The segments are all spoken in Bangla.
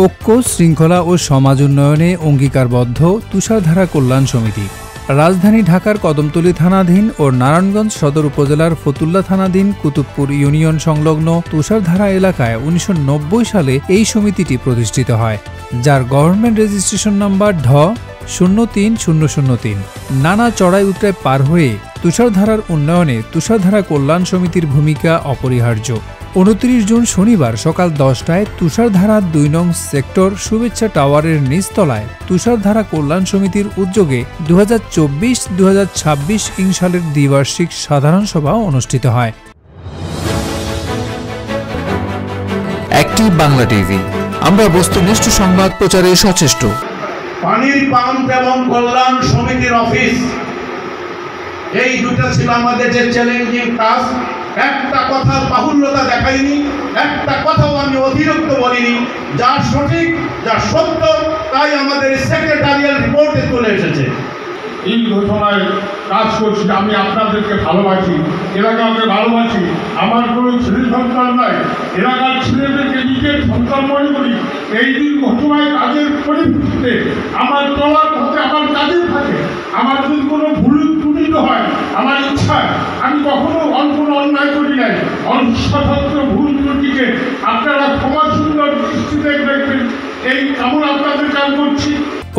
ঐক্য, শৃঙ্খলা ও সমাজ উন্নয়নে অঙ্গীকারবদ্ধ তুষারধারা কল্যাণ সমিতি। রাজধানী ঢাকার কদমতলী থানাধীন ও নারায়ণগঞ্জ সদর উপজেলার ফতুল্লা থানাধীন কুতুবপুর ইউনিয়ন সংলগ্ন তুষারধারা এলাকায় ১৯৯০ সালে এই সমিতিটি প্রতিষ্ঠিত হয়, যার গভর্নমেন্ট রেজিস্ট্রেশন নাম্বার ঢ ০৩০০৩। নানা চড়াই উতরাই পার হয়ে তুষারধারার উন্নয়নে তুষারধারা কল্যাণ সমিতির ভূমিকা অপরিহার্য। ২৯ জুন শনিবার সকাল ১০টায় তুষারধারা ২ নং সেক্টর শুভেচ্ছা টাওয়ারের নিচতলায় তুষারধারা কল্যাণ সমিতির উদ্যোগে ২০২৪-২০২৬ সালের দ্বিবার্ষিক সাধারণ সভা অনুষ্ঠিত হয়। অ্যাক্টিভ বাংলা টিভি, আমরা বস্তুনিষ্ঠ সংবাদ প্রচারে সচেষ্ট। পানির পাম্প এবং কল্যাণ সমিতির অফিস, এই দুটো ছিল আমাদের যে চ্যালেঞ্জিং কাজ। একটা কথার বাহুল্যতা দেখাইনি, একটা কথাও আমি অতিরিক্ত বলিনি। যা সঠিক, যা সত্য, তাই আমাদের সেক্রেটারিয়াল রিপোর্টে চলে এসেছে। এই ঘোষণায় কাজ করছি। আমি আপনাদেরকে ভালোবাসি, এলাকাকে ভালোবাসি। আমার কোনো ছেলে সন্তান নাই, এলাকার ছেলেদেরকে নিজের সন্তান মনে করি। এই দিন ঘোষণায় কাজের পরিপ্রেক্ষিতে আমার চলার পথে আমার কাজের থাকে। আমার যদি কোনো ভুল ত্রুটি হয়, আমার ইচ্ছা, আমি কখনো কোনো অন্যায় করি নাই। অসত্য ভুল ত্রুটিকে আপনারা ক্ষমা সুন্দর দৃষ্টিতে দেখবেন, এই কামনা আপনাদের কাজ করছি।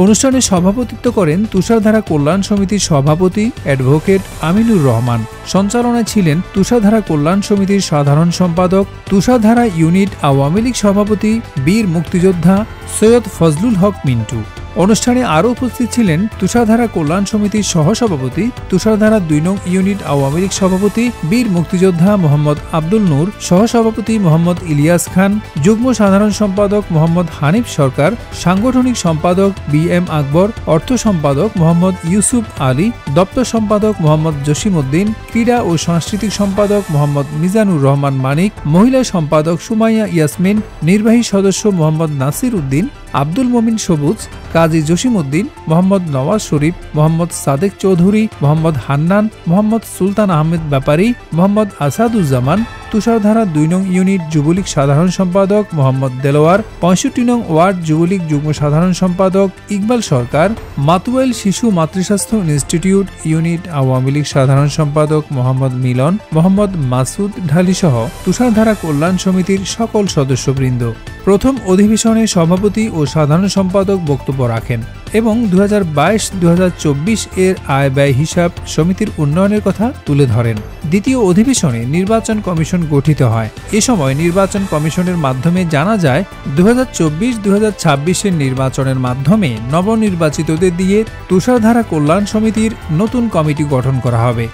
অনুষ্ঠানে সভাপতিত্ব করেন তুষারধারা কল্যাণ সমিতির সভাপতি অ্যাডভোকেট আমিনুর রহমান। সঞ্চালনায় ছিলেন তুষারধারা কল্যাণ সমিতির সাধারণ সম্পাদক, তুষারধারা ইউনিট আওয়ামী লীগ সভাপতি, বীর মুক্তিযোদ্ধা সৈয়দ ফজলুল হক মিন্টু। অনুষ্ঠানে আরও উপস্থিত ছিলেন তুষারধারা কল্যাণ সমিতির সহসভাপতি, তুষারধারা ২ নং ইউনিট আওয়ামী লীগ সভাপতি, বীর মুক্তিযোদ্ধা মোহাম্মদ আব্দুল নূর, সহসভাপতি মোহাম্মদ ইলিয়াস খান, যুগ্ম সাধারণ সম্পাদক মোহাম্মদ হানিফ সরকার, সাংগঠনিক সম্পাদক BM আকবর, অর্থ সম্পাদক মোহাম্মদ ইউসুফ আলী, দপ্তর সম্পাদক মোহাম্মদ জসিম উদ্দিন, ক্রীড়া ও সাংস্কৃতিক সম্পাদক মোহাম্মদ মিজানুর রহমান মানিক, মহিলা সম্পাদক সুমাইয়া ইয়াসমিন, নির্বাহী সদস্য মোহাম্মদ নাসির উদ্দিন, আব্দুল মমিন সবুজ, কাজী জসিম উদ্দিন, মোহাম্মদ নওয়াজ শরীফ, মোহাম্মদ সাদেক চৌধুরী, মোহাম্মদ হান্নান, মোহাম্মদ সুলতান আহমেদ ব্যাপারী, মোহাম্মদ আসাদুজ্জামান, তুষারধারা ২ নং ইউনিট যুবলীগ সাধারণ সম্পাদক মোহাম্মদ দেলোয়ার, ৬৫ নং ওয়ার্ড যুবলীগ যুগ্ম সাধারণ সম্পাদক ইকবাল সরকার, মাতুয়াইল শিশু মাতৃস্বাস্থ্য ইনস্টিটিউট ইউনিট আওয়ামী লীগ সাধারণ সম্পাদক মোহাম্মদ মিলন, মোহাম্মদ মাসুদ ঢালি সহ তুষারধারা কল্যাণ সমিতির সকল সদস্যবৃন্দ। প্রথম অধিবেশনে সভাপতি ও সাধারণ সম্পাদক বক্তব্য রাখেন এবং ২০২২-২০২৪ এর আয় ব্যয় হিসাব সমিতির উন্নয়নের কথা তুলে ধরেন। দ্বিতীয় অধিবেশনে নির্বাচন কমিশন গঠিত হয়। এ সময় নির্বাচন কমিশনের মাধ্যমে জানা যায় ২০২৪-২০২৬ নির্বাচনের মাধ্যমে নবনির্বাচিতদের দিয়ে তুষারধারা কল্যাণ সমিতির নতুন কমিটি গঠন করা হবে।